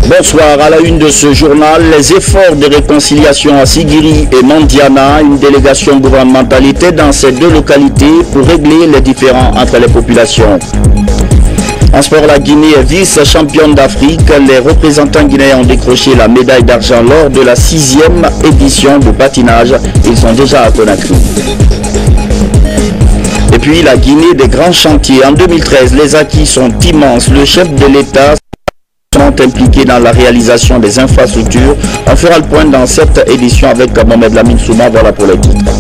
Bonsoir, à la une de ce journal, les efforts de réconciliation à Sigiri et Mandiana, une délégation gouvernementale était dans ces deux localités pour régler les différends entre les populations. En sport, la Guinée est vice-championne d'Afrique. Les représentants guinéens ont décroché la médaille d'argent lors de la 6e édition de patinage. Ils sont déjà à Conakry. Et puis la Guinée des grands chantiers. En 2013, les acquis sont immenses. Le chef de l'État sont impliqués dans la réalisation des infrastructures. On fera le point dans cette édition avec Mohamed Lamine Souma. Voilà pour les titres.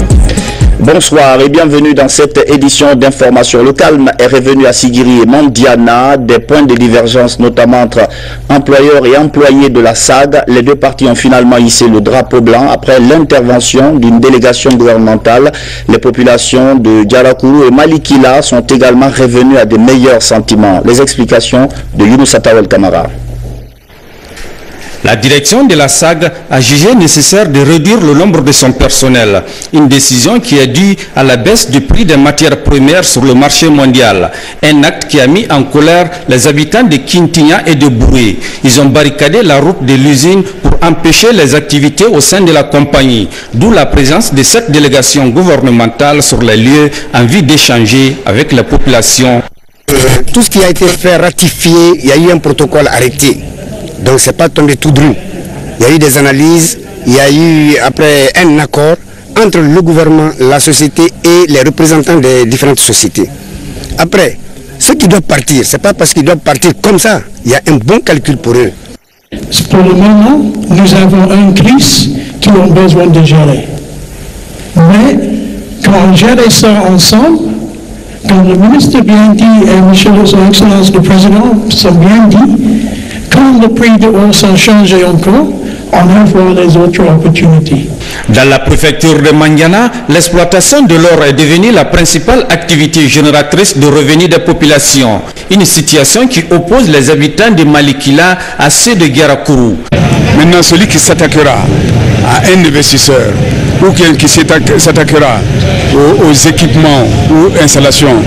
Bonsoir et bienvenue dans cette édition d'information. Le calme est revenu à Sigiri et Mandiana. Des points de divergence notamment entre employeurs et employés de la SAG. Les deux parties ont finalement hissé le drapeau blanc après l'intervention d'une délégation gouvernementale. Les populations de Diarakourou et Malikila sont également revenues à de meilleurs sentiments. Les explications de Younous Atawel Kamara. La direction de la SAG a jugé nécessaire de réduire le nombre de son personnel, une décision qui est due à la baisse du prix des matières premières sur le marché mondial, un acte qui a mis en colère les habitants de Kintinya et de Boué. Ils ont barricadé la route de l'usine pour empêcher les activités au sein de la compagnie, d'où la présence de cette délégation gouvernementale sur les lieux en vue d'échanger avec la population. Tout ce qui a été fait ratifier, il y a eu un protocole arrêté. Donc c'est pas tombé tout droit. Il y a eu des analyses, il y a eu après un accord entre le gouvernement, la société et les représentants des différentes sociétés. Après, ceux qui doivent partir, c'est pas parce qu'ils doivent partir comme ça. Il y a un bon calcul pour eux. Pour le moment, nous avons une crise qui ont besoin de gérer. Mais quand on gère ça ensemble, quand le ministre bien dit et Monsieur l'Excellence le Président sont bien dit, quand le prix de l'eau s'en change encore, on va voir les autres opportunités. Dans la préfecture de Mandiana, l'exploitation de l'or est devenue la principale activité génératrice de revenus des populations. Une situation qui oppose les habitants de Malikila à ceux de Diarakourou. Maintenant, celui qui s'attaquera à un investisseur ou qui s'attaquera aux équipements ou installations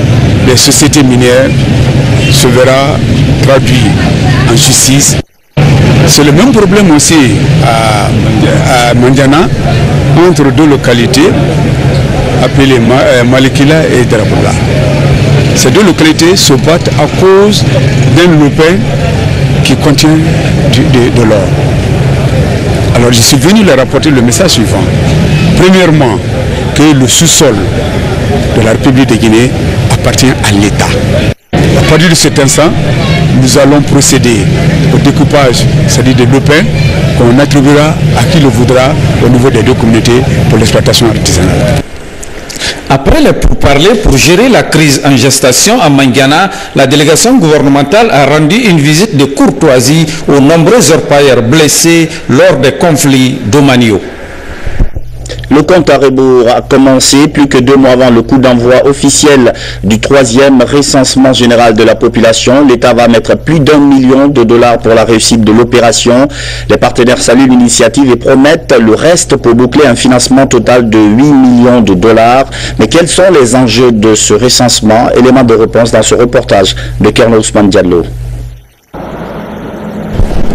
des sociétés minières se verra traduit en justice. C'est le même problème aussi à Mandiana, entre deux localités appelées Malikila et Daraboula. Ces deux localités se battent à cause d'un lopin qui contient de l'or. Alors je suis venu leur rapporter le message suivant. Premièrement, que le sous-sol de la République de Guinée appartient à l'État. À partir de cet instant, nous allons procéder au découpage, c'est-à-dire des lopins, qu'on attribuera à qui le voudra au niveau des deux communautés pour l'exploitation artisanale. Après les pourparlers pour gérer la crise en gestation à Mandiana, la délégation gouvernementale a rendu une visite de courtoisie aux nombreux orpailleurs blessés lors des conflits domaniaux. Le compte à rebours a commencé plus que 2 mois avant le coup d'envoi officiel du 3e recensement général de la population. L'État va mettre plus d'1 million de dollars pour la réussite de l'opération. Les partenaires saluent l'initiative et promettent le reste pour boucler un financement total de 8 millions de dollars. Mais quels sont les enjeux de ce recensement? Élément de réponse dans ce reportage de Colonel Ousmane Diallo.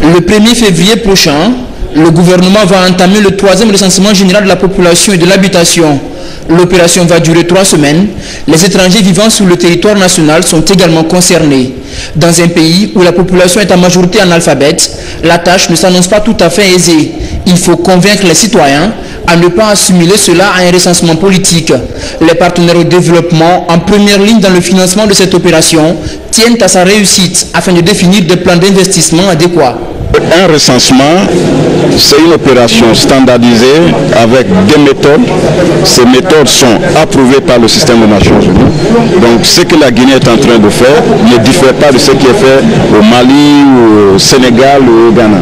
Le 1er février prochain, le gouvernement va entamer le 3e recensement général de la population et de l'habitation. L'opération va durer 3 semaines. Les étrangers vivant sur le territoire national sont également concernés. Dans un pays où la population est en majorité analphabète, la tâche ne s'annonce pas tout à fait aisée. Il faut convaincre les citoyens à ne pas assimiler cela à un recensement politique. Les partenaires au développement, en première ligne dans le financement de cette opération, tiennent à sa réussite afin de définir des plans d'investissement adéquats. Un recensement, c'est une opération standardisée avec des méthodes. Ces méthodes sont approuvées par le système des Nations Unies. Donc ce que la Guinée est en train de faire ne diffère pas de ce qui est fait au Mali, au Sénégal ou au Ghana.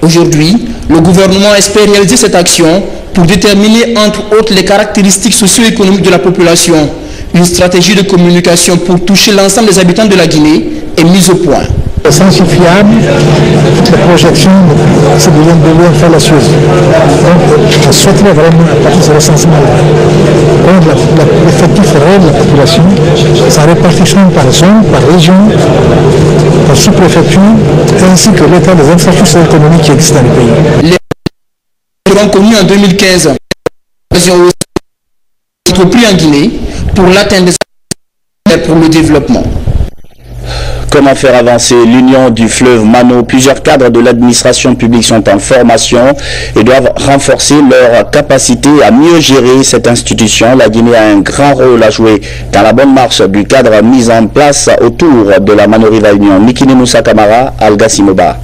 Aujourd'hui, le gouvernement espère réaliser cette action pour déterminer entre autres les caractéristiques socio-économiques de la population. Une stratégie de communication pour toucher l'ensemble des habitants de la Guinée est mise au point. Sensifiable, la projection, c'est de bien faire la chose. Donc, on souhaiterait vraiment, à partir de ce recensement-là, rendre l'effectif réel de la population, sa répartition par zone, par région, par sous-préfecture, ainsi que l'état des infrastructures économiques qui existent dans le pays. Les seront connus en 2015. Ils ont entrepris en Guinée pour l'atteinte des pour le développement. Comment faire avancer l'union du fleuve Mano? Plusieurs cadres de l'administration publique sont en formation et doivent renforcer leur capacité à mieux gérer cette institution. La Guinée a un grand rôle à jouer dans la bonne marche du cadre mis en place autour de la Mano River Union. Mikine Moussa Kamara, Algasimoba.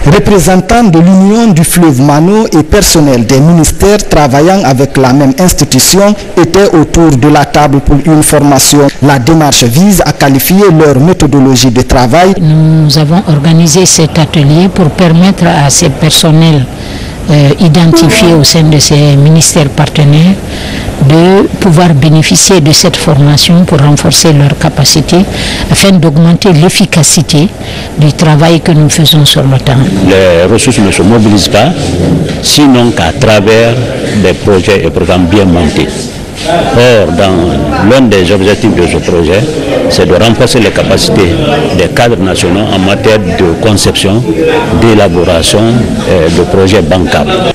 Représentants de l'Union du fleuve Mano et personnel des ministères travaillant avec la même institution étaient autour de la table pour une formation. La démarche vise à qualifier leur méthodologie de travail. Nous avons organisé cet atelier pour permettre à ces personnels identifiés au sein de ces ministères partenaires de pouvoir bénéficier de cette formation pour renforcer leurs capacités afin d'augmenter l'efficacité du travail que nous faisons sur le terrain. Les ressources ne se mobilisent pas, sinon qu'à travers des projets et programmes bien montés. Or, dans l'un des objectifs de ce projet, c'est de renforcer les capacités des cadres nationaux en matière de conception, d'élaboration de projets bancables.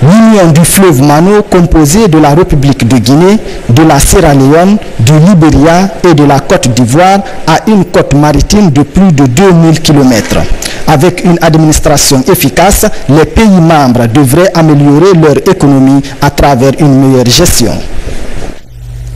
L'Union du fleuve Mano, composée de la République de Guinée, de la Sierra Leone, du Libéria et de la Côte d'Ivoire, a une côte maritime de plus de 2000 km. Avec une administration efficace, les pays membres devraient améliorer leur économie à travers une meilleure gestion.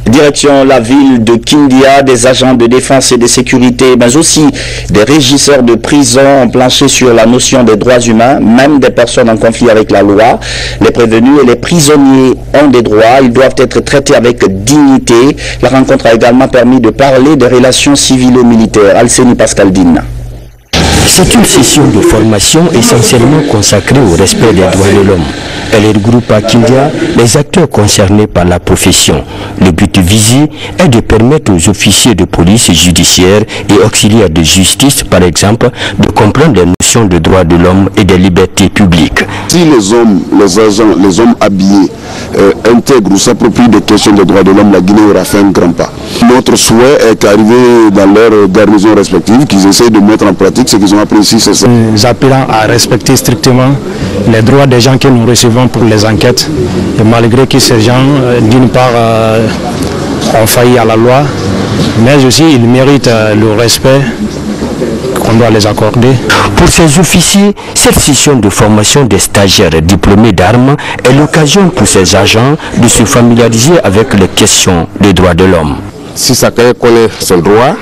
Direction la ville de Kindia, des agents de défense et de sécurité, mais aussi des régisseurs de prison ont planché sur la notion des droits humains, même des personnes en conflit avec la loi. Les prévenus et les prisonniers ont des droits, ils doivent être traités avec dignité. La rencontre a également permis de parler des relations civilo-militaires. Alceni Pascaldine. C'est une session de formation essentiellement consacrée au respect des droits de l'homme. Elle regroupe à Kindia les acteurs concernés par la profession. Le but visé est de permettre aux officiers de police judiciaire et auxiliaires de justice, par exemple, de comprendre les notions de droits de l'homme et des libertés publiques. Si les hommes, les agents, les hommes habillés intègrent ou s'approprient des questions des droits de l'homme, la Guinée aura fait un grand pas. Notre souhait est qu'arrivés dans leurs garnisons respectives, qu'ils essayent de mettre en pratique ce qu'ils ont appris ici. Nous appelons à respecter strictement les droits des gens que nous recevons pour les enquêtes. Et malgré que ces gens, d'une part, ont failli à la loi, mais aussi ils méritent le respect qu'on doit les accorder. Pour ces officiers, cette session de formation des stagiaires diplômés d'armes est l'occasion pour ces agents de se familiariser avec les questions des droits de l'homme. Si chacun connaît son droit,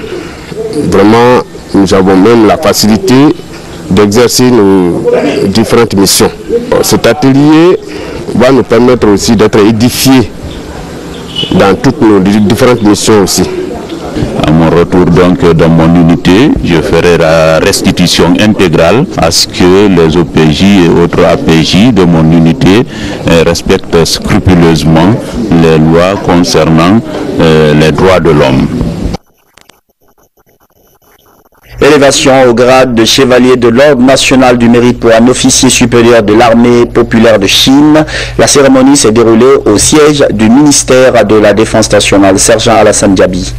vraiment nous avons même la facilité d'exercer nos différentes missions. Cet atelier va nous permettre aussi d'être édifiés dans toutes nos différentes missions aussi. À mon retour donc dans mon unité, je ferai la restitution intégrale à ce que les OPJ et autres APJ de mon unité respectent scrupuleusement les lois concernant les droits de l'homme. Élévation au grade de chevalier de l'Ordre national du mérite pour un officier supérieur de l'armée populaire de Chine. La cérémonie s'est déroulée au siège du ministère de la Défense nationale. Sergent Alassane Diaby.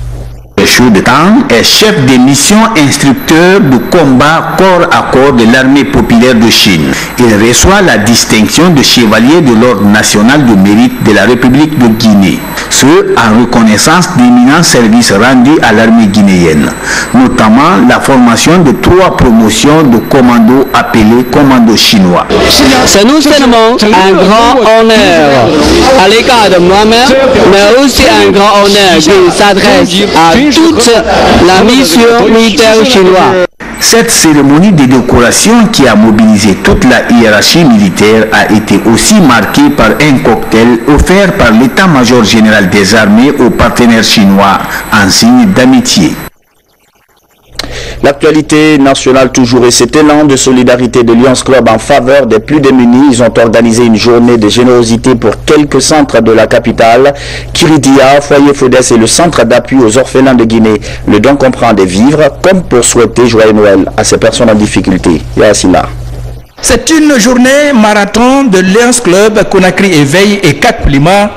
Chou de Tang est chef des missions instructeur de combat corps à corps de l'armée populaire de Chine. Il reçoit la distinction de chevalier de l'Ordre national de mérite de la République de Guinée, ce en reconnaissance d'éminents services rendus à l'armée guinéenne, notamment la formation de 3 promotions de commandos appelés commandos chinois. C'est non seulement un grand honneur à l'égard de moi-même, mais aussi un grand honneur qui s'adresse à toute la mission militaire chinoise. Cette cérémonie de décoration qui a mobilisé toute la hiérarchie militaire a été aussi marquée par un cocktail offert par l'état-major général des armées aux partenaires chinois en signe d'amitié. L'actualité nationale toujours et cet élan de solidarité de Lions Club en faveur des plus démunis. Ils ont organisé une journée de générosité pour quelques centres de la capitale. Kiridia, Foyer Fodès et le centre d'appui aux orphelins de Guinée. Le don comprend des vivres comme pour souhaiter joyeux Noël à ces personnes en difficulté. Yassila. C'est une journée marathon de Lions Club Conakry Éveil et Kakulima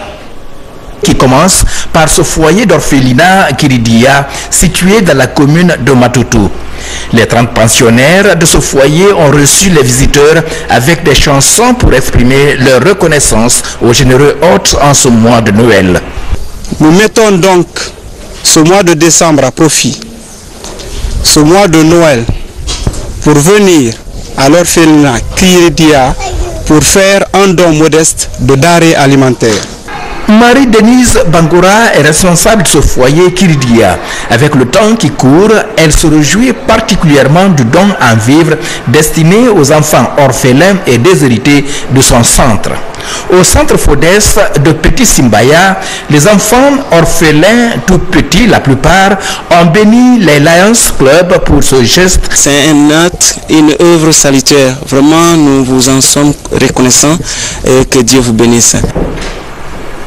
qui commence par ce foyer d'orphelinat Kiridia situé dans la commune de Matoutou. Les 30 pensionnaires de ce foyer ont reçu les visiteurs avec des chansons pour exprimer leur reconnaissance aux généreux hôtes en ce mois de Noël. Nous mettons donc ce mois de décembre à profit, ce mois de Noël, pour venir à l'orphelinat Kiridia pour faire un don modeste de denrées alimentaires. Marie-Denise Bangora est responsable de ce foyer Kiridia. Avec le temps qui court, elle se réjouit particulièrement du don en vivres destiné aux enfants orphelins et déshérités de son centre. Au centre Fodès de Petit Simbaya, les enfants orphelins tout petits, la plupart, ont béni les Lions Club pour ce geste. C'est un acte, une œuvre salutaire. Vraiment, nous vous en sommes reconnaissants et que Dieu vous bénisse.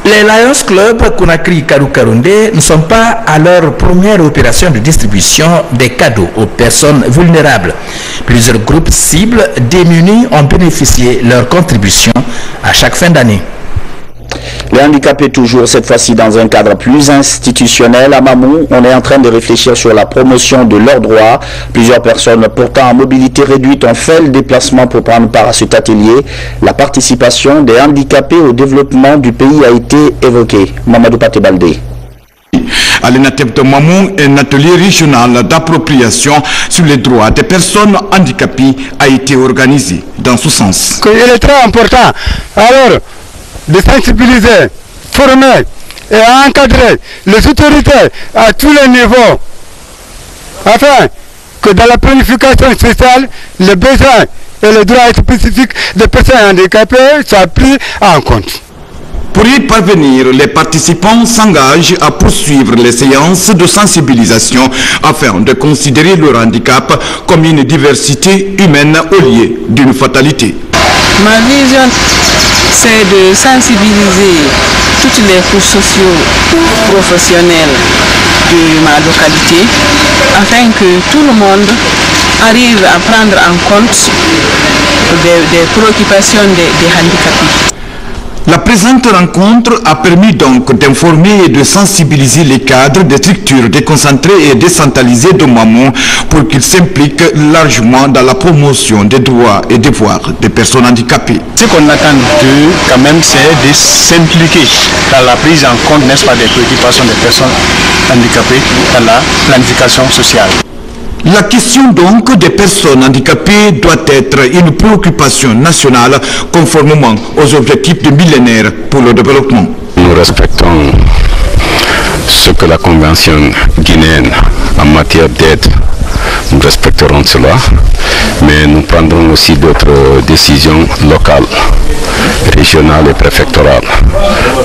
Les Lions Club Conakry Karoukaroundé ne sont pas à leur première opération de distribution des cadeaux aux personnes vulnérables. Plusieurs groupes cibles démunis ont bénéficié de leur contribution à chaque fin d'année. Les handicapés toujours, cette fois-ci dans un cadre plus institutionnel. À Mamou, on est en train de réfléchir sur la promotion de leurs droits. Plusieurs personnes pourtant en mobilité réduite ont fait le déplacement pour prendre part à cet atelier. La participation des handicapés au développement du pays a été évoquée. Mamadou Paté Baldé. À l'ENATEP de Mamou, un atelier régional d'appropriation sur les droits des personnes handicapées a été organisé dans ce sens. Il est très important alors de sensibiliser, former et encadrer les autorités à tous les niveaux afin que dans la planification sociale, les besoins et les droits spécifiques des personnes handicapées soient pris en compte. Pour y parvenir, les participants s'engagent à poursuivre les séances de sensibilisation afin de considérer leur handicap comme une diversité humaine au lieu d'une fatalité. Ma vision, c'est de sensibiliser toutes les couches socio-professionnelles de ma localité afin que tout le monde arrive à prendre en compte des préoccupations des handicapés. La présente rencontre a permis donc d'informer et de sensibiliser les cadres des structures déconcentrées et décentralisées de Mamou pour qu'ils s'impliquent largement dans la promotion des droits et devoirs des personnes handicapées. Ce qu'on attend d'eux, quand même, c'est de s'impliquer dans la prise en compte, n'est-ce pas, des préoccupations des personnes handicapées dans la planification sociale. La question donc des personnes handicapées doit être une préoccupation nationale conformément aux objectifs du millénaire pour le développement. Nous respectons ce que la Convention guinéenne en matière d'aide, nous respecterons cela, mais nous prendrons aussi d'autres décisions locales, régionales et préfectorales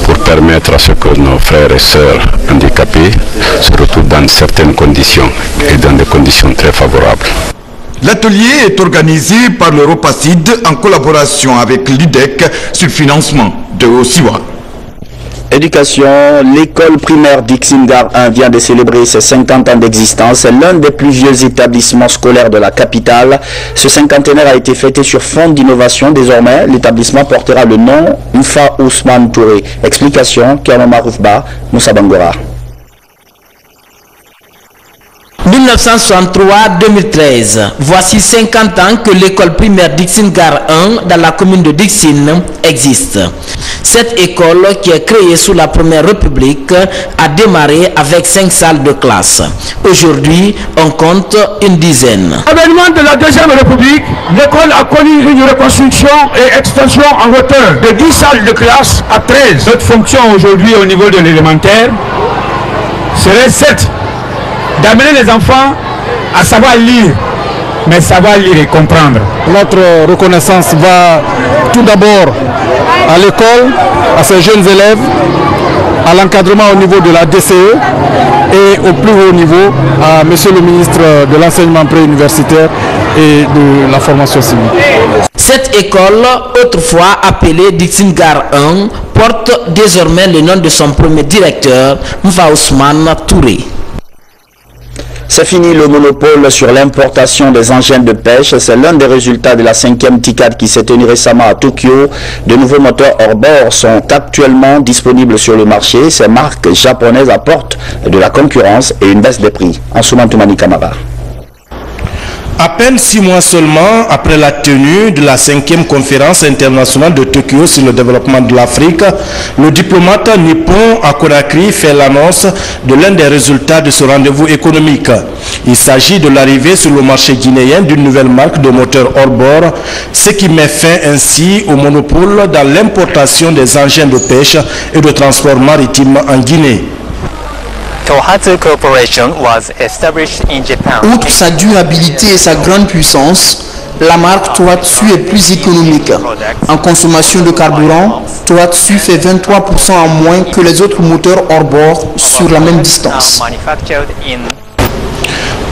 pour permettre à ce que nos frères et sœurs handicapés se retrouvent dans certaines conditions et dans des conditions très favorables. L'atelier est organisé par l'Europacide en collaboration avec l'IDEC sur le financement de Osiwa. Éducation, l'école primaire d'Ixingar 1 vient de célébrer ses 50 ans d'existence. C'est l'un des plus vieux établissements scolaires de la capitale. Ce cinquantenaire a été fêté sur fond d'innovation. Désormais, l'établissement portera le nom Mfa Ousmane Touré. Explication, Kiamama Roufba, Moussa Bangora. 1963-2013, voici 50 ans que l'école primaire Dixingar 1 dans la commune de Dixine existe. Cette école, qui est créée sous la Première République, a démarré avec 5 salles de classe. Aujourd'hui, on compte une dizaine. L'avènement de la Deuxième République, l'école a connu une reconstruction et extension en hauteur de 10 salles de classe à 13. Notre fonction aujourd'hui au niveau de l'élémentaire serait 7. D'amener les enfants à savoir lire, mais savoir lire et comprendre. Notre reconnaissance va tout d'abord à l'école, à ces jeunes élèves, à l'encadrement au niveau de la DCE et au plus haut niveau à Monsieur le ministre de l'enseignement préuniversitaire et de la formation civique. Cette école, autrefois appelée Dixingar 1, porte désormais le nom de son premier directeur, Mfa Ousmane Touré. C'est fini le monopole sur l'importation des engins de pêche. C'est l'un des résultats de la 5e TICAD qui s'est tenue récemment à Tokyo. De nouveaux moteurs hors bord sont actuellement disponibles sur le marché. Ces marques japonaises apportent de la concurrence et une baisse des prix. Ansoumane Toumani Kamara. À peine 6 mois seulement après la tenue de la 5e conférence internationale de Tokyo sur le développement de l'Afrique, le diplomate nippon à Conakry fait l'annonce de l'un des résultats de ce rendez-vous économique. Il s'agit de l'arrivée sur le marché guinéen d'une nouvelle marque de moteurs hors bord, ce qui met fin ainsi au monopole dans l'importation des engins de pêche et de transport maritime en Guinée. Tohatsu Corporation was established in Japan. Outre sa durabilité et sa grande puissance, la marque Tohatsu est plus économique. En consommation de carburant, Tohatsu fait 23% en moins que les autres moteurs hors bord sur la même distance.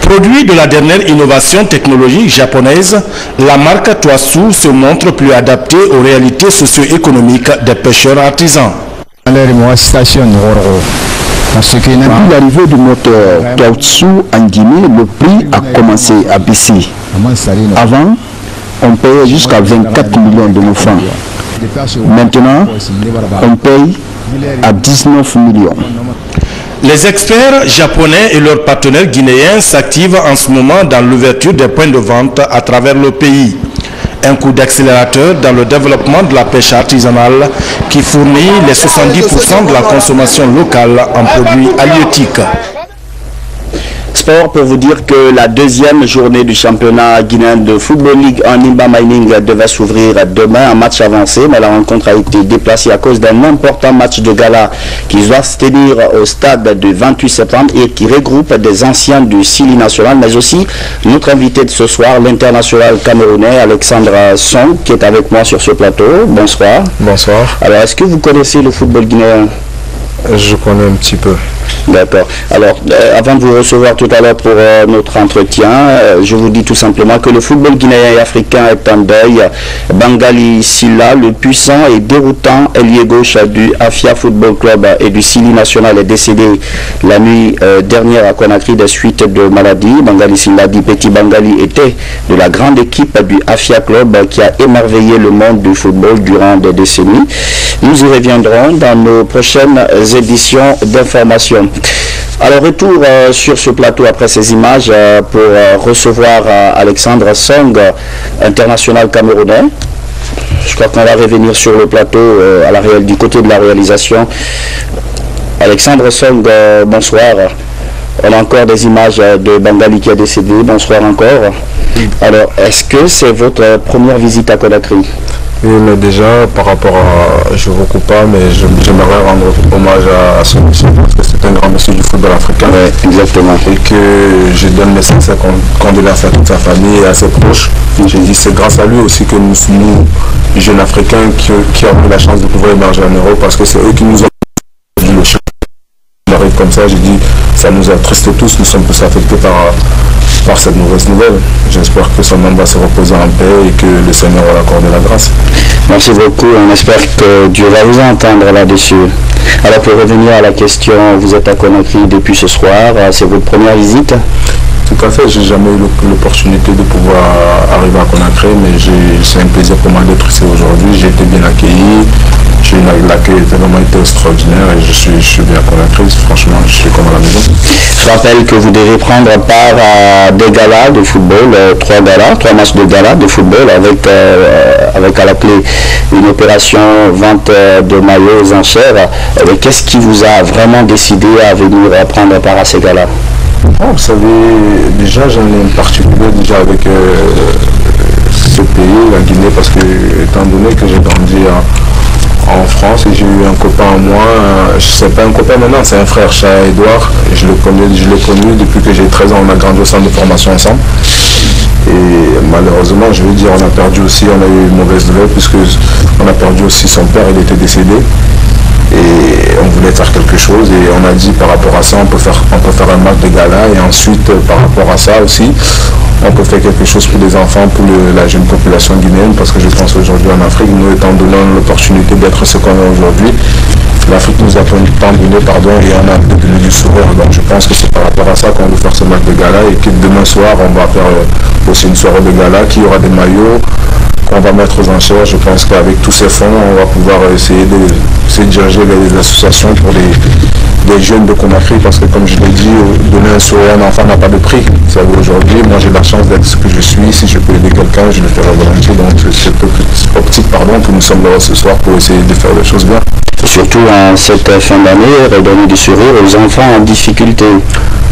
Produit de la dernière innovation technologique japonaise, la marque Tohatsu se montre plus adaptée aux réalités socio-économiques des pêcheurs artisans. Parce que depuis l'arrivée du moteur Tohatsu en Guinée, le prix a commencé à baisser. Avant, on payait jusqu'à 24 millions de nos francs. Maintenant, on paye à 19 millions. Les experts japonais et leurs partenaires guinéens s'activent en ce moment dans l'ouverture des points de vente à travers le pays. Un coup d'accélérateur dans le développement de la pêche artisanale qui fournit les 70% de la consommation locale en produits halieutiques. Sport pour vous dire que la deuxième journée du championnat guinéen de Football League en Nimba Mining devait s'ouvrir demain en match avancé, mais la rencontre a été déplacée à cause d'un important match de gala qui doit se tenir au stade du 28 septembre et qui regroupe des anciens du Sili national, mais aussi notre invité de ce soir, l'international camerounais Alexandre Song, qui est avec moi sur ce plateau. Bonsoir. Bonsoir. Alors, est-ce que vous connaissez le football guinéen? Je connais un petit peu. D'accord. Alors, avant de vous recevoir tout à l'heure pour notre entretien, je vous dis tout simplement que le football guinéen et africain est en deuil. Bangali Silla, le puissant et déroutant ailier gauche du Afia Football Club et du Sili national, est décédé la nuit dernière à Conakry des suites de maladie. Bangali Silla dit Petit Bangali était de la grande équipe du Afia Club qui a émerveillé le monde du football durant des décennies. Nous y reviendrons dans nos prochaines éditions d'information. Alors, retour sur ce plateau après ces images pour recevoir Alexandre Song, international camerounais. Je crois qu'on va revenir sur le plateau du côté de la réalisation. Alexandre Song, bonsoir. On a encore des images de Bangali qui est décédé. Bonsoir encore. Alors, est-ce que c'est votre première visite à Conakry? Oui, mais déjà, par rapport à... Je ne vous coupe pas, mais j'aimerais rendre hommage à ce monsieur, parce que c'est un grand monsieur du football africain. Oui, exactement. Et que je donne mes sincères condoléances à toute sa famille et à ses proches. J'ai dit c'est grâce à lui aussi que nous, jeunes Africains, qui avons eu la chance de pouvoir émerger en Europe, parce que c'est eux qui nous ont vu le champ. Il arrive comme ça, j'ai dit, ça nous attriste tous, nous sommes tous affectés par cette mauvaise nouvelle. J'espère que son âme va se reposer en paix et que le Seigneur va l'accorder la grâce. Merci beaucoup, on espère que Dieu va vous entendre là-dessus. Alors pour revenir à la question, vous êtes à Conakry depuis ce soir, c'est votre première visite? Tout à fait, j'ai jamais eu l'opportunité de pouvoir arriver à Conakry, mais c'est un plaisir pour moi d'être ici aujourd'hui. J'ai été bien accueilli, l'accueil a vraiment été extraordinaire et je suis bien à Conakry, franchement je suis comme à la maison. Je rappelle que vous devez prendre part à des galas de football, 3 matchs de galas de football avec à la clé une opération vente de maillots aux enchères. Qu'est-ce qui vous a vraiment décidé à venir prendre part à ces galas? Vous savez, déjà j'en ai une particulière déjà avec ce pays, la Guinée, parce que étant donné que j'ai grandi en France et j'ai eu un copain à moi, c'est pas un copain maintenant, c'est un frère, Edouard, je l'ai connu depuis que j'ai 13 ans, on a grandi au centre de formation ensemble. Et malheureusement, je veux dire, on a perdu aussi, on a eu une mauvaise nouvelle puisque on a perdu aussi son père, il était décédé. Et on voulait faire quelque chose et on a dit par rapport à ça on peut faire un match de gala et ensuite par rapport à ça aussi on peut faire quelque chose pour les enfants, pour la jeune population guinéenne, parce que je pense aujourd'hui en Afrique, nous étant donné l'opportunité d'être ce qu'on est aujourd'hui, l'Afrique nous a tant donné, et on a donné du sourire. Donc je pense que c'est par rapport à ça qu'on veut faire ce match de gala et que demain soir on va faire aussi une soirée de gala qui aura des maillots qu'on va mettre aux enchères. Je pense qu'avec tous ces fonds, on va pouvoir essayer de diriger les associations pour des jeunes de Conakry, parce que comme je l'ai dit, donner un sourire à un enfant n'a pas de prix. Ça veut aujourd'hui, moi j'ai la chance d'être ce que je suis. Si je peux aider quelqu'un, je le ferai volontiers. Donc c'est cette optique que nous sommes là ce soir pour essayer de faire les choses bien. Surtout en cette fin d'année, redonner du sourire aux enfants en difficulté.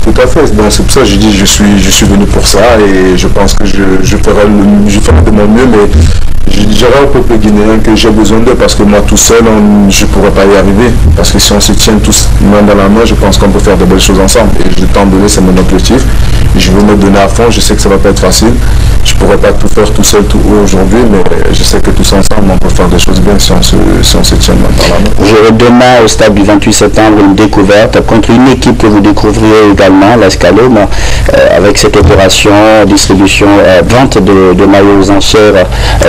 Tout à fait, donc c'est pour ça que je dis je suis venu pour ça et je pense que je ferai de mon mieux, mais je dirais au peuple guinéen que j'ai besoin d'eux parce que moi tout seul je ne pourrais pas y arriver, parce que si on se tient tous main dans la main, je pense qu'on peut faire de belles choses ensemble et je t'en donner, c'est mon objectif. Je veux me donner à fond, je sais que ça ne va pas être facile, je ne pourrais pas tout faire tout seul aujourd'hui, mais je sais que tous ensemble on peut faire des choses bien si on se tient main dans la main. Vous aurez demain au stade du 28 septembre une découverte contre une équipe que vous découvriez également, l'Escalome, avec cette opération distribution, vente de maillots aux enchères.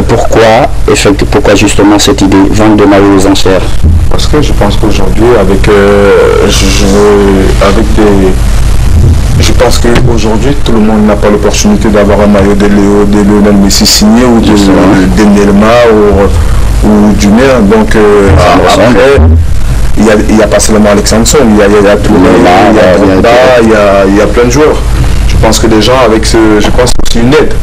Pourquoi justement cette idée, vente de maillots aux enchères? Parce que je pense qu'aujourd'hui je pense qu'aujourd'hui tout le monde n'a pas l'opportunité d'avoir un maillot de Lionel Messi signé ou de Neymar ou du Néer. Donc après il n'y a pas seulement Alexandre Son, il y a Touré, il y a Drogba, il y a plein de joueurs. Je pense que les gens je pense que c'est une aide.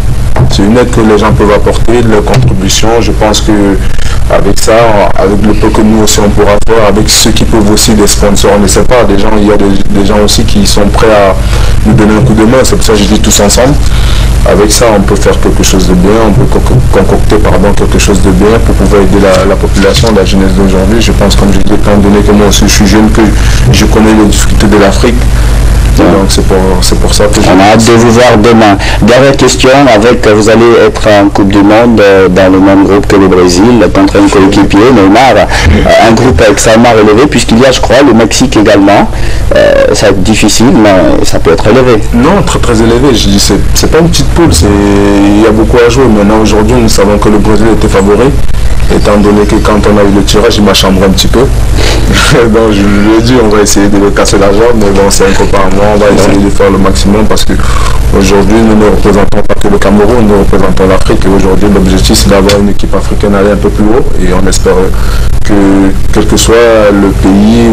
C'est une aide que les gens peuvent apporter, de leur contribution. Je pense que avec ça, avec le peu que nous aussi on pourra faire, avec ceux qui peuvent aussi des sponsors, on ne sait pas, il y a des gens aussi qui sont prêts à nous donner un coup de main. C'est pour ça que je dis tous ensemble. Avec ça, on peut faire quelque chose de bien, on peut concocter quelque chose de bien pour pouvoir aider la population, la jeunesse d'aujourd'hui. Je pense, comme je dis, étant donné que moi aussi je suis jeune, que je connais les difficultés de l'Afrique. Donc c'est pour ça que on a hâte de vous voir demain. Dernière question, vous allez être en Coupe du Monde dans le même groupe que le Brésil, contre un coéquipier, Neymar, un groupe extrêmement relevé, puisqu'il y a, je crois, le Mexique également. Ça va être difficile, mais ça peut être élevé. Non, très très élevé. Je dis, c'est pas une petite poule, il y a beaucoup à jouer. Maintenant, aujourd'hui, nous savons que le Brésil était favori, étant donné que quand on a eu le tirage, il m'a chambré un petit peu. Donc je lui ai dit, on va essayer de le casser la jambe, mais bon, c'est un copain à moi, on va essayer de faire le maximum parce que aujourd'hui nous ne représentons pas que le Cameroun, nous représentons l'Afrique et aujourd'hui l'objectif c'est d'avoir une équipe africaine aller un peu plus haut et on espère que quel que soit le pays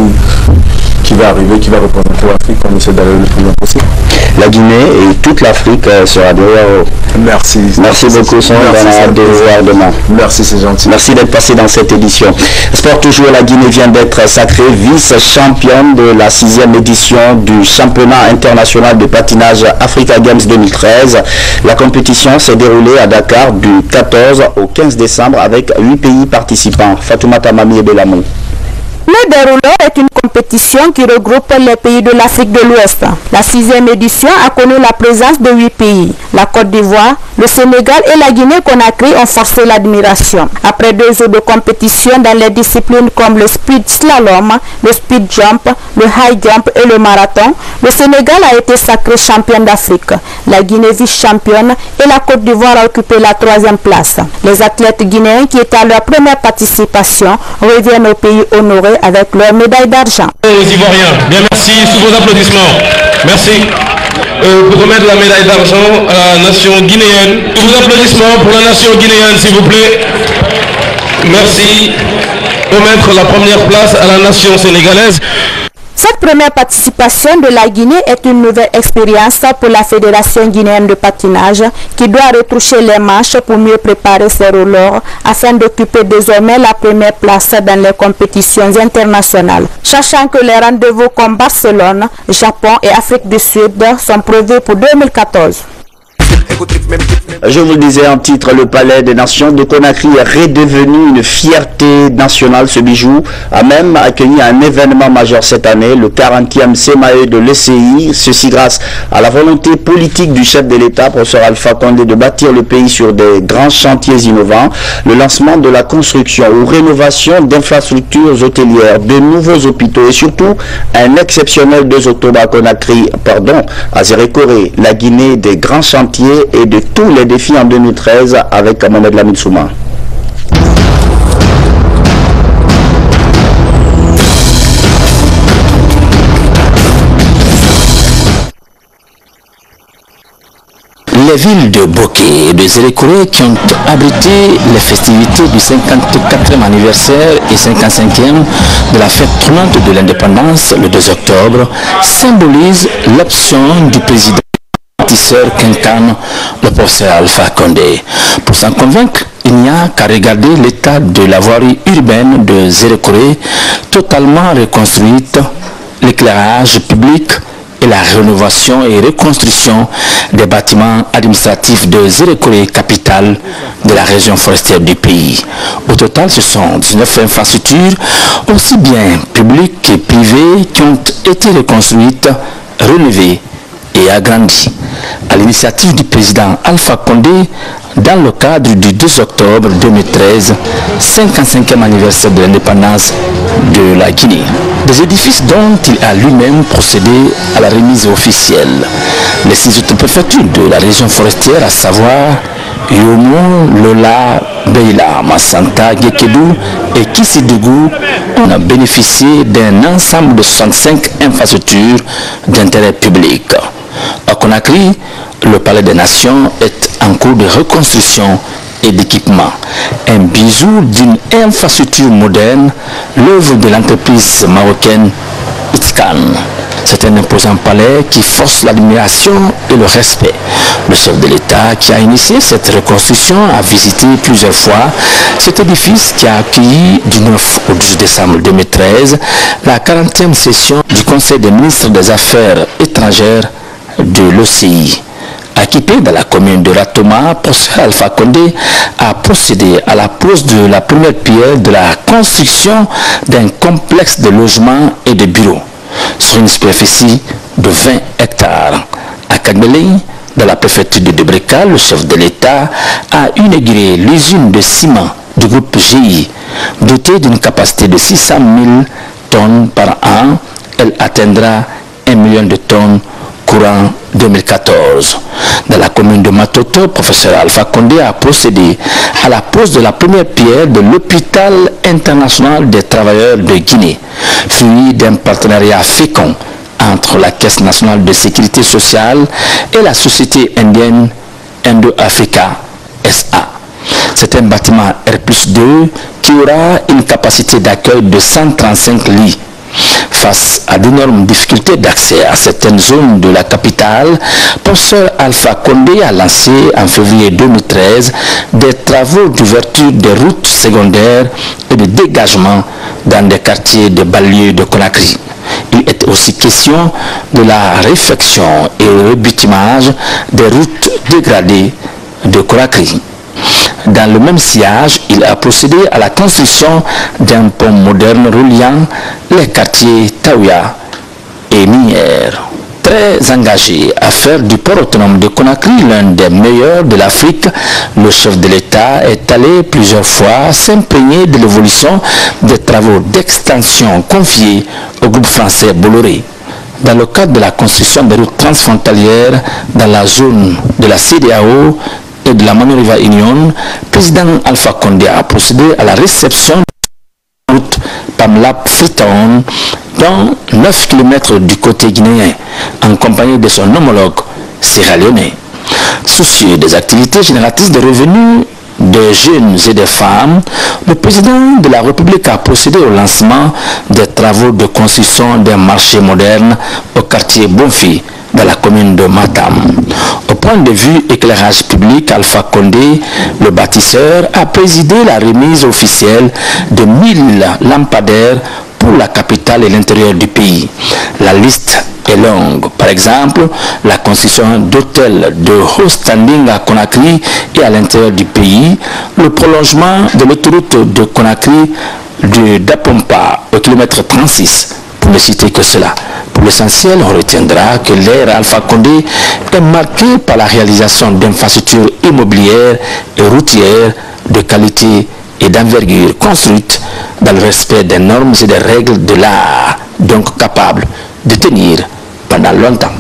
qui va arriver, qui va représenter l'Afrique, on essaie d'aller le plus loin possible. La Guinée et toute l'Afrique sera derrière eux. Merci. Merci beaucoup, Son, de vous voir demain. Merci, c'est gentil. Merci d'être passé dans cette édition. Sport toujours, la Guinée vient d'être sacrée vice-championne de la 6e édition du championnat international de patinage Africa Games 2013. La compétition s'est déroulée à Dakar du 14 au 15 décembre avec 8 pays participants. Fatoumata Mami et Belamou. Le déroulant est une compétition qui regroupe les pays de l'Afrique de l'Ouest. La 6e édition a connu la présence de 8 pays. La Côte d'Ivoire, le Sénégal et la Guinée-Conakry ont forcé l'admiration. Après 2 jours de compétition dans les disciplines comme le speed slalom, le speed jump, le high jump et le marathon, le Sénégal a été sacré champion d'Afrique. La Guinée vice-championne et la Côte d'Ivoire a occupé la 3e place. Les athlètes guinéens qui étaient à leur première participation reviennent au pays honoré avec leur médaille d'argent. Aux Ivoiriens, bien merci, sous vos applaudissements. Merci. Pour remettre la médaille d'argent à la nation guinéenne. Sous vos applaudissements pour la nation guinéenne, s'il vous plaît. Merci. Remettre la première place à la nation sénégalaise. Cette première participation de la Guinée est une nouvelle expérience pour la Fédération guinéenne de patinage qui doit retoucher les manches pour mieux préparer ses rollers afin d'occuper désormais la première place dans les compétitions internationales. Sachant que les rendez-vous comme Barcelone, Japon et Afrique du Sud sont prévus pour 2014. Je vous le disais en titre, le Palais des Nations de Conakry est redevenu une fierté nationale. Ce bijou a même accueilli un événement majeur cette année, le 40e CMAE de l'ECI. Ceci grâce à la volonté politique du chef de l'État, professeur Alpha Condé, de bâtir le pays sur des grands chantiers innovants. Le lancement de la construction ou rénovation d'infrastructures hôtelières, de nouveaux hôpitaux et surtout un exceptionnel 2 octobre à Conakry, à Zérékoré, la Guinée des grands chantiers et de tous les défis en 2013 avec Mohamed Lamine Souma. Les villes de Bokeh et de Zérékoré qui ont abrité les festivités du 54e anniversaire et 55e de la fête tournante de l'indépendance le 2 octobre symbolisent l'option du président bâtisseur Kinkan, le professeur Alpha Condé. Pour s'en convaincre, il n'y a qu'à regarder l'état de la voirie urbaine de Zérékoré, totalement reconstruite, l'éclairage public et la rénovation et reconstruction des bâtiments administratifs de Zérékoré, capitale de la région forestière du pays. Au total, ce sont 19 infrastructures, aussi bien publiques que privées, qui ont été reconstruites, rénovées et agrandies. À l'initiative du président Alpha Condé, dans le cadre du 2 octobre 2013, 55e anniversaire de l'indépendance de la Guinée. Des édifices dont il a lui-même procédé à la remise officielle. Les 6 autres préfectures de la région forestière, à savoir Yomo, Lola, Beila, Massanta, Gekedou et Kissidougou, ont bénéficié d'un ensemble de 65 infrastructures d'intérêt public. À Conakry, le Palais des Nations est en cours de reconstruction et d'équipement. Un bijou d'une infrastructure moderne, l'œuvre de l'entreprise marocaine Itzkan. C'est un imposant palais qui force l'admiration et le respect. Le chef de l'État qui a initié cette reconstruction a visité plusieurs fois cet édifice qui a accueilli du 9 au 12 décembre 2013 la 40e session du Conseil des ministres des Affaires étrangères de l'OCI. Équipé dans la commune de Ratoma, professeur Alpha Condé a procédé à la pose de la première pierre de la construction d'un complexe de logements et de bureaux sur une superficie de 20 hectares. À Kagbélé, dans la préfecture de Debreka, le chef de l'État a inauguré l'usine de ciment du groupe GI, dotée d'une capacité de 600 000 tonnes par an. Elle atteindra 1 million de tonnes courant 2014. Dans la commune de Matoto, professeur Alpha Condé a procédé à la pose de la première pierre de l'hôpital international des travailleurs de Guinée, fruit d'un partenariat fécond entre la Caisse nationale de sécurité sociale et la société indienne Indo-Africa SA. C'est un bâtiment R+2 qui aura une capacité d'accueil de 135 lits. Face à d'énormes difficultés d'accès à certaines zones de la capitale, professeur Alpha Condé a lancé en février 2013 des travaux d'ouverture des routes secondaires et de dégagement dans des quartiers de banlieue de Conakry. Il est aussi question de la réfection et le rebitumage des routes dégradées de Conakry. Dans le même sillage, il a procédé à la construction d'un pont moderne reliant les quartiers Taouya et Minière. Très engagé à faire du port autonome de Conakry l'un des meilleurs de l'Afrique, le chef de l'État est allé plusieurs fois s'imprégner de l'évolution des travaux d'extension confiés au groupe français Bolloré. Dans le cadre de la construction des routes transfrontalières dans la zone de la CEDEAO et de la Manoriva Union, président Alpha Condé a procédé à la réception de la route Pamlap-Freetown dans 9 km du côté guinéen, en compagnie de son homologue sierra-léonais. Soucieux des activités génératrices de revenus des jeunes et des femmes, le président de la République a procédé au lancement des travaux de construction d'un marché moderne au quartier Bonfi, dans la commune de Matam. Au point de vue éclairage public, Alpha Condé, le bâtisseur, a présidé la remise officielle de 1000 lampadaires pour pour la capitale et l'intérieur du pays. La liste est longue. Par exemple, la construction d'hôtels de haut standing à Conakry et à l'intérieur du pays, le prolongement de l'autoroute de Conakry de Dapompa au kilomètre 36, pour ne citer que cela. Pour l'essentiel, on retiendra que l'ère Alpha Condé est marquée par la réalisation d'infrastructures immobilières et routières de qualité et d'envergure construites dans le respect des normes et des règles de l'art, donc capables de tenir pendant longtemps.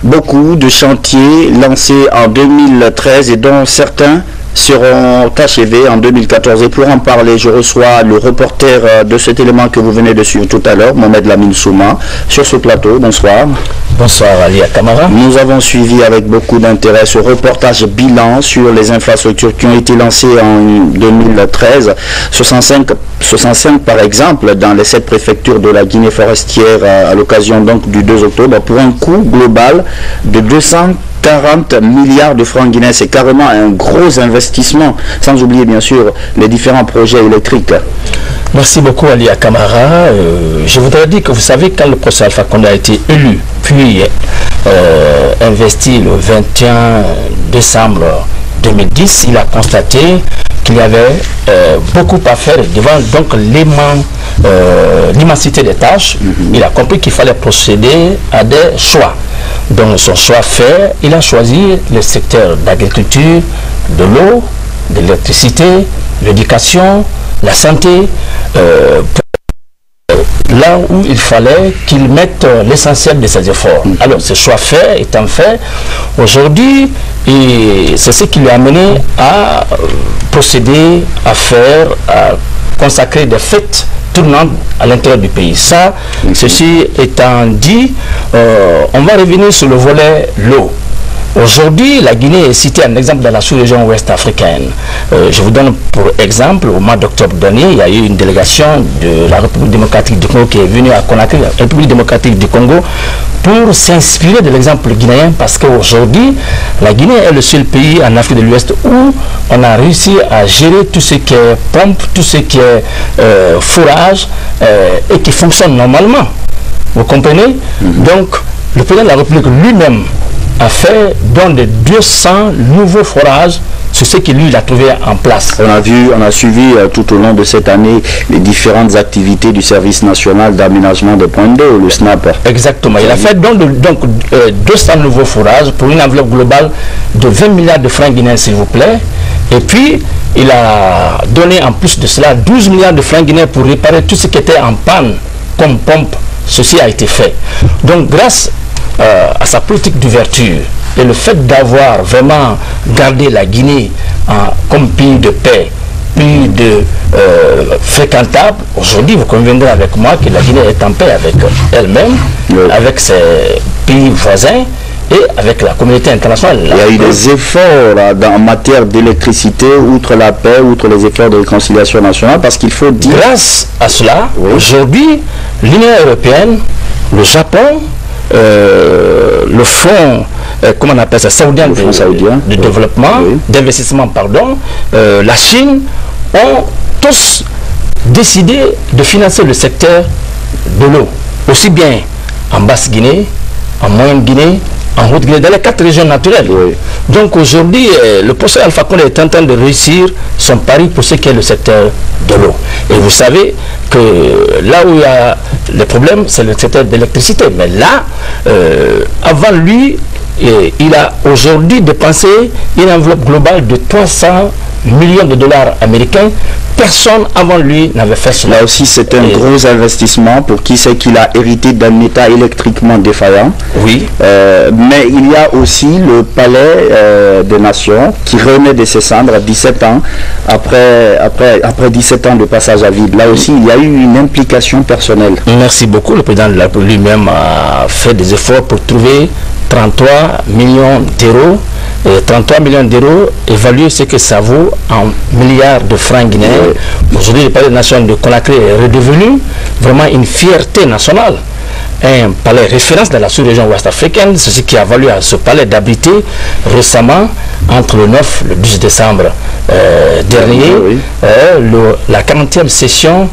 Beaucoup de chantiers lancés en 2013 et dont certains seront achevés en 2014. Et pour en parler, je reçois le reporter de cet élément que vous venez de suivre tout à l'heure, Mohamed Lamine Souma, sur ce plateau. Bonsoir. Bonsoir Alia Kamara. Nous avons suivi avec beaucoup d'intérêt ce reportage bilan sur les infrastructures qui ont été lancées en 2013. 65 par exemple dans les 7 préfectures de la Guinée forestière à l'occasion donc du 2 octobre pour un coût global de 240 milliards de francs guinéens. C'est carrément un gros investissement, sans oublier bien sûr les différents projets électriques. Merci beaucoup Alia Kamara. Je voudrais dire que vous savez, quand le professeur Alpha Condé a été élu, puis investi le 21 décembre 2010, il a constaté qu'il y avait beaucoup à faire devant donc l'immensité des tâches. Il a compris qu'il fallait procéder à des choix. Donc son choix fait, il a choisi le secteur d'agriculture, de l'eau, de l'électricité, l'éducation, la santé, là où il fallait qu'il mette l'essentiel de ses efforts. Alors ce choix fait étant fait, aujourd'hui, c'est ce qui lui a amené à procéder à consacrer des fêtes tournantes à l'intérieur du pays. Ça, ceci étant dit, on va revenir sur le volet l'eau. Aujourd'hui, la Guinée est citée en exemple dans la sous-région ouest africaine. Je vous donne pour exemple, au mois d'octobre dernier, il y a eu une délégation de la République démocratique du Congo qui est venue à Conakry, la République démocratique du Congo, pour s'inspirer de l'exemple guinéen, parce qu'aujourd'hui, la Guinée est le seul pays en Afrique de l'Ouest où on a réussi à gérer tout ce qui est pompe, tout ce qui est fourrage, et qui fonctionne normalement. Vous comprenez? Donc, le président de la République lui-même a fait dans de 200 nouveaux forages sur ce qu'il lui a trouvé en place. On a suivi tout au long de cette année les différentes activités du service national d'aménagement des points d'eau, le SNAP. Exactement. Il a fait donc 200 nouveaux forages pour une enveloppe globale de 20 milliards de francs guinéens, s'il vous plaît. Et puis, il a donné en plus de cela 12 milliards de francs guinéens pour réparer tout ce qui était en panne comme pompe. Ceci a été fait. Donc, grâce à sa politique d'ouverture et le fait d'avoir vraiment gardé la Guinée comme pays de paix, pays de fréquentable, aujourd'hui vous conviendrez avec moi que la Guinée est en paix avec elle-même, avec ses pays voisins et avec la communauté internationale. Il y a eu des efforts en matière d'électricité, outre la paix, outre les efforts de réconciliation nationale, parce qu'il faut dire... Grâce à cela, aujourd'hui, l'Union européenne, le Japon, le fonds, comment on appelle ça, saoudien de développement, d'investissement, pardon, la Chine, ont tous décidé de financer le secteur de l'eau, aussi bien en Basse-Guinée, en Moyenne-Guinée, en Haute-Guinée, dans les 4 régions naturelles. Donc aujourd'hui, le professeur Alpha Condé est en train de réussir son pari pour ce qui est le secteur de l'eau. Et vous savez que là où il y a les problèmes, c'est le secteur de l'électricité. Mais là, avant lui, il a aujourd'hui dépensé une enveloppe globale de 300 millions de dollars américains. Personne avant lui n'avait fait cela. Là aussi, c'est un gros investissement pour qui sait qu'il a hérité d'un État électriquement défaillant. Oui. Mais il y a aussi le palais des Nations qui renaît de ses cendres 17 ans après 17 ans de passage à vide. Là aussi, il y a eu une implication personnelle. Merci beaucoup. Le président de la République lui-même a fait des efforts pour trouver 33 millions d'euros. 33 millions d'euros, évaluer ce que ça vaut en milliards de francs guinéens. Aujourd'hui, le palais des Nations de Conakry est redevenu vraiment une fierté nationale. un palais référence dans la sous-région ouest africaine, ce qui a valu à ce palais d'abriter récemment, entre le 9 et le 10 décembre dernier, la 40e session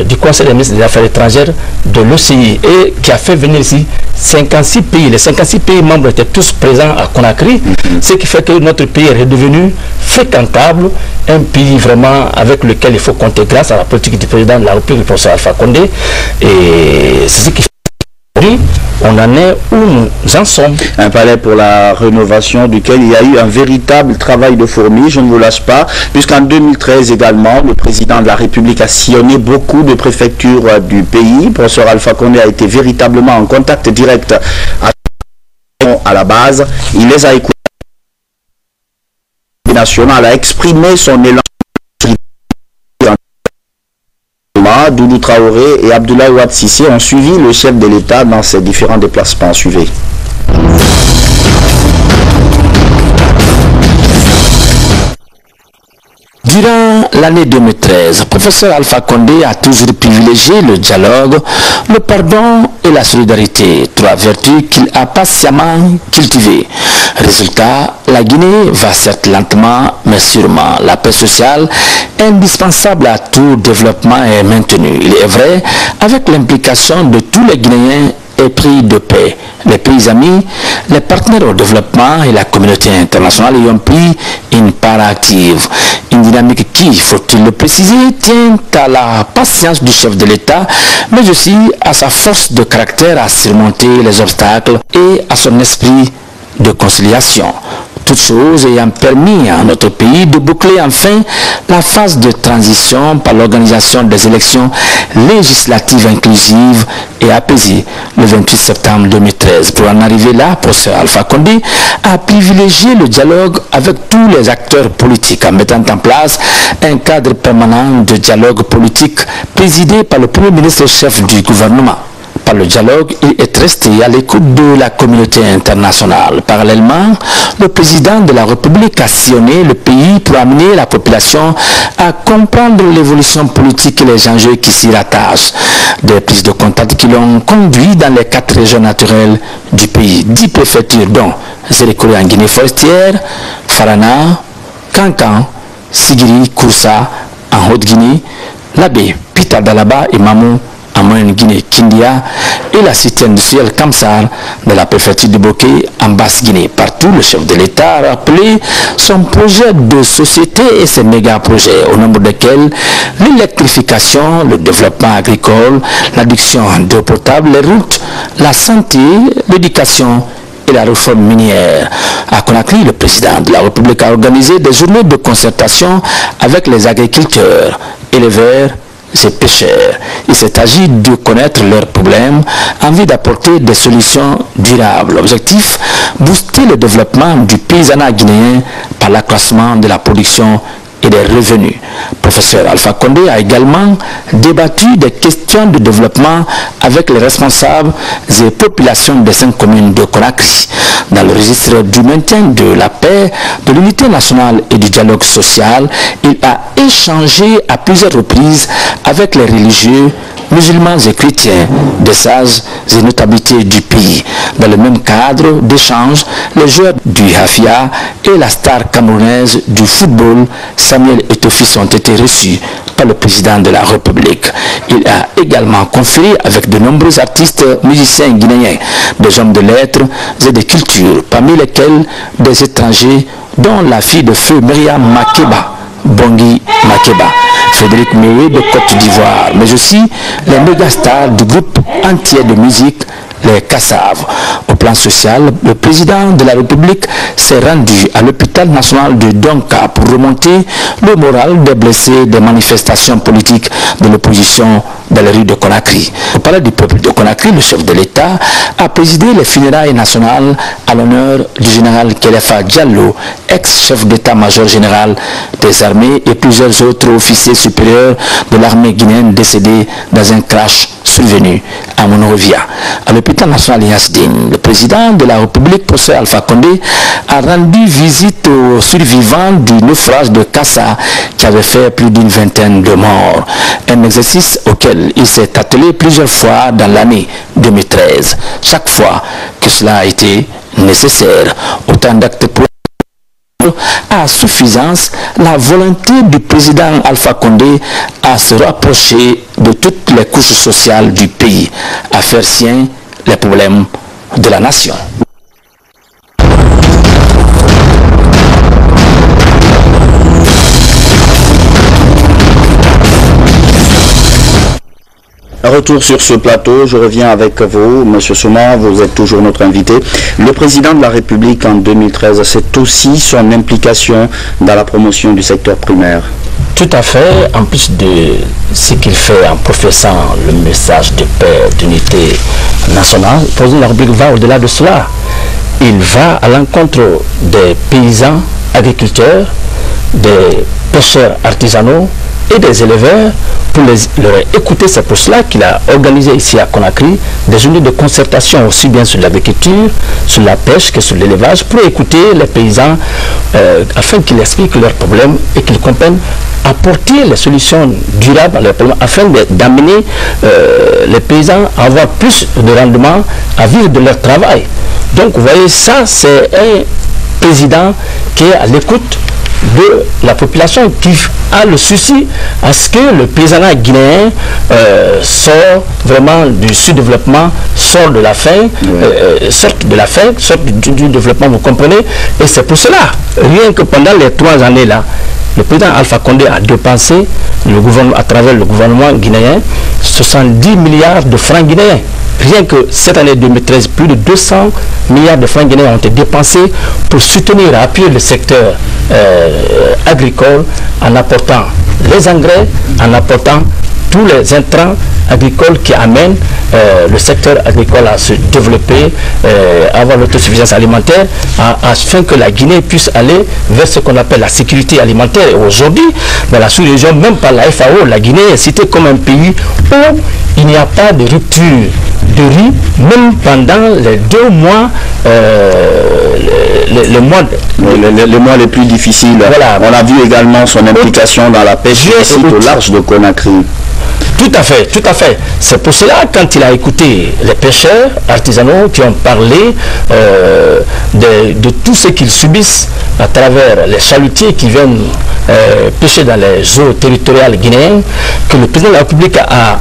du Conseil des ministres des Affaires étrangères de l'OCI, et qui a fait venir ici 56 pays. Les 56 pays membres étaient tous présents à Conakry, ce qui fait que notre pays est redevenu fréquentable, un pays vraiment avec lequel il faut compter grâce à la politique du président de la République, le professeur Alpha Condé, et c'est ce qui fait on en est où nous en sommes. Un palais pour la rénovation duquel il y a eu un véritable travail de fourmi, je ne vous lâche pas, puisqu'en 2013 également, le président de la République a sillonné beaucoup de préfectures du pays. Le professeur Alpha Condé a été véritablement en contact direct à la base. Il les a écoutés. Le national a exprimé son élan. Doudou Traoré et Abdoulaye Wade Cissé ont suivi le chef de l'État dans ses différents déplacements. Suivez. Durant l'année 2013, le professeur Alpha Condé a toujours privilégié le dialogue, le pardon et la solidarité, trois vertus qu'il a patiemment cultivées. Résultat, la Guinée va certes lentement, mais sûrement. La paix sociale, indispensable à tout développement, est maintenue. Il est vrai, avec l'implication de tous les Guinéens épris de paix. Les pays amis, les partenaires au développement et la communauté internationale y ont pris une part active. Une dynamique qui, faut-il le préciser, tient à la patience du chef de l'État, mais aussi à sa force de caractère à surmonter les obstacles et à son esprit de conciliation. Toutes choses ayant permis à notre pays de boucler enfin la phase de transition par l'organisation des élections législatives inclusives et apaisées le 28 septembre 2013. Pour en arriver là, le professeur Alpha Condé a privilégié le dialogue avec tous les acteurs politiques en mettant en place un cadre permanent de dialogue politique présidé par le Premier ministre chef du gouvernement. Par le dialogue, il est resté à l'écoute de la communauté internationale. Parallèlement, le président de la République a sillonné le pays pour amener la population à comprendre l'évolution politique et les enjeux qui s'y rattachent. Des prises de contact qui l'ont conduit dans les 4 régions naturelles du pays. 10 préfectures dont Zérékoré en Guinée forestière, Farana, Kankan, Sigiri, Koussa en Haute-Guinée, Labé, Pita Dalaba et Mamou en moyenne Guinée, Kindia, et la cité industrielle Kamsar de la préfecture de Bokeh en Basse-Guinée. Partout, le chef de l'État a rappelé son projet de société et ses méga-projets, au nombre desquels l'électrification, le développement agricole, l'adduction d'eau potable, les routes, la santé, l'éducation et la réforme minière. À Conakry, le président de la République a organisé des journées de concertation avec les agriculteurs, éleveurs et pêcheurs. Il s'est agi de connaître leurs problèmes en vue d'apporter des solutions durables. L'objectif, booster le développement du paysanat guinéen par l'accroissement de la production et des revenus. Professeur Alpha Condé a également débattu des questions de développement avec les responsables et populations des 5 communes de Conakry. Dans le registre du maintien de la paix, de l'unité nationale et du dialogue social, il a échangé à plusieurs reprises avec les religieux, musulmans et chrétiens, des sages et notabilités du pays. Dans le même cadre d'échange, les joueurs du Hafia et la star camerounaise du football, Samuel Eto'o ont été reçus par le président de la République. Il a également conféré avec de nombreux artistes musiciens guinéens, des hommes de lettres et de culture, parmi lesquels des étrangers, dont la fille de feu Myriam Makeba, Bangui Makeba, Frédéric Méré de Côte d'Ivoire, mais aussi les mégastars du groupe entier de musique, les Kassav. Au plan social, le président de la République s'est rendu à l'hôpital national de Donka pour remonter le moral des blessés des manifestations politiques de l'opposition dans les rues de Conakry. Au palais du peuple de Conakry, le chef de l'État a présidé les funérailles nationales à l'honneur du général Kéléfa Diallo, ex-chef d'état-major général des armées, et plusieurs autres officiers supérieurs de l'armée guinéenne décédés dans un crash survenue à Monrovia, à l'hôpital national Yasdine. Le président de la République, professeur Alpha Condé, a rendu visite aux survivants du naufrage de Kassa qui avait fait plus d'une vingtaine de morts. Un exercice auquel il s'est attelé plusieurs fois dans l'année 2013. Chaque fois que cela a été nécessaire, autant d'actes pour à suffisance la volonté du président Alpha Condé à se rapprocher de toutes les couches sociales du pays, à faire sien les problèmes de la nation. Retour sur ce plateau, je reviens avec vous, M. Souma, vous êtes toujours notre invité. Le président de la République en 2013, c'est aussi son implication dans la promotion du secteur primaire. Tout à fait, en plus de ce qu'il fait en professant le message de paix, d'unité nationale, le président de la République va au-delà de cela. Il va à l'encontre des paysans agriculteurs, des pêcheurs artisanaux et des éleveurs pour leur écouter. C'est pour cela qu'il a organisé ici à Conakry des journées de concertation aussi bien sur l'agriculture, sur la pêche que sur l'élevage, pour écouter les paysans afin qu'ils expliquent leurs problèmes et qu'ils comprennent apporter les solutions durables à leurs problèmes afin d'amener les paysans à avoir plus de rendement, à vivre de leur travail. Donc vous voyez, ça c'est un président qui est à l'écoute de la population, qui a le souci à ce que le paysanat guinéen sort vraiment du sous-développement, sort de la faim, sorte du développement, vous comprenez. Et c'est pour cela, rien que pendant les 3 années là, le président Alpha Condé a dépensé à travers le gouvernement guinéen 70 milliards de francs guinéens. Rien que cette année 2013, plus de 200 milliards de francs guinéens ont été dépensés pour soutenir et appuyer le secteur agricole en apportant les engrais, en apportant tous les intrants agricoles qui amènent le secteur agricole à se développer, à avoir l'autosuffisance alimentaire, afin que la Guinée puisse aller vers ce qu'on appelle la sécurité alimentaire. Et aujourd'hui, dans la sous-région, même par la FAO, la Guinée est citée comme un pays où il n'y a pas de rupture de riz, même pendant les 2 mois, les mois les plus difficiles. Voilà. On a vu également son implication dans la pêche au large de Conakry. Tout à fait, tout à fait. C'est pour cela, quand il a écouté les pêcheurs artisanaux qui ont parlé de tout ce qu'ils subissent à travers les chalutiers qui viennent pêcher dans les eaux territoriales guinéennes, que le président de la République a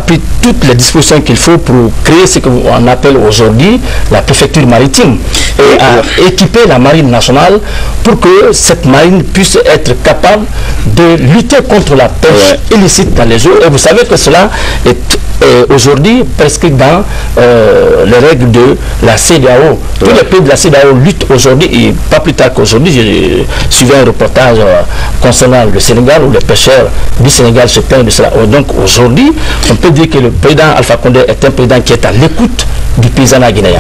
pris toutes les dispositions qu'il faut pour créer ce qu'on appelle aujourd'hui la préfecture maritime et a équipé la marine nationale pour que cette marine puisse être capable de lutter contre la pêche illicite dans les eaux. Et vous savez que cela est aujourd'hui presque dans les règles de la CEDEAO. Tous les pays de la CEDEAO luttent aujourd'hui, et pas plus tard qu'aujourd'hui, j'ai suivi un reportage concernant le Sénégal où les pêcheurs du Sénégal se plaignent de cela. Donc aujourd'hui, on peut dire que le président Alpha Condé est un président qui est à l'écoute du paysanat guinéen.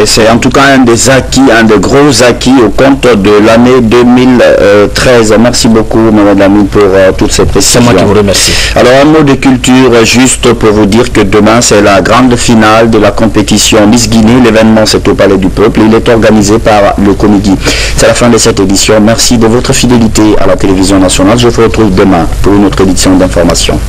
C'est en tout cas un des acquis, un des gros acquis au compte de l'année 2013. Merci beaucoup, Mme Lamine, pour toutes ces précisions. C'est moi qui vous remercie. Alors, un mot de culture, juste pour vous dire que demain, c'est la grande finale de la compétition Miss Guinée. L'événement, c'est au Palais du Peuple. Il est organisé par le Comigi. C'est la fin de cette édition. Merci de votre fidélité à la télévision nationale. Je vous retrouve demain pour une autre édition d'information.